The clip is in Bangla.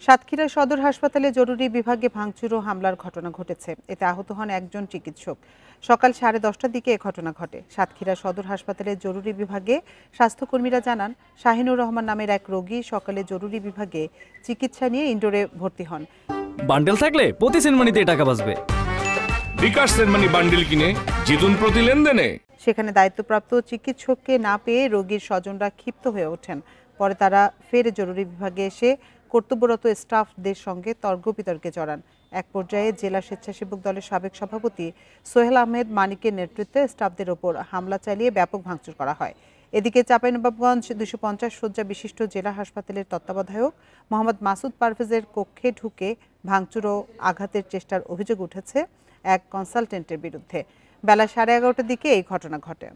সাতক্ষীরা সদর হাসপাতালে জরুরি বিভাগে ভাঙচুর ও হামলার ঘটনা ঘটেছে। এতে আহত হন একজন চিকিৎসক। সকাল 10:30টার দিকে এ ঘটনা ঘটে। সাতক্ষীরা সদর হাসপাতালের জরুরি বিভাগে স্বাস্থ্যকর্মীরা জানান, শাহিনুর রহমান নামের এক রোগী সকালে জরুরি বিভাগে চিকিৎসা নিয়ে ইনডোরে ভর্তি হন। বান্ডেল থাকলে প্রতি সেনমানিতে টাকা বাঁচবে। বিকাশ সেনমানি বান্ডেল কিনে জিতুন প্রতি লেনদেনে। সেখানে দায়িত্বপ্রাপ্ত চিকিৎসককে না পেয়ে রোগীর স্বজনরা ক্ষিপ্ত হয়ে ওঠেন। পরে তারা ফের জরুরি বিভাগে এসে কর্তব্যরত স্টাফদের সঙ্গে তর্ক বিতর্কে জড়ান। এক পর্যায়ে জেলা স্বেচ্ছাসেবক দলের সাবেক সভাপতি সোহেল আহমেদ মানিকের নেতৃত্বে স্টাফদের ওপর হামলা চালিয়ে ব্যাপক ভাঙচুর করা হয়। এদিকে চাঁপাইনবাবগঞ্জ 250 শয্যা বিশিষ্ট জেলা হাসপাতালের তত্ত্বাবধায়ক মোহাম্মদ মাসুদ পারভেজের কক্ষে ঢুকে ভাঙচুর ও আঘাতের চেষ্টার অভিযোগ উঠেছে এক কনসালটেন্টের বিরুদ্ধে। বেলা 11:30টার দিকে এই ঘটনা ঘটে।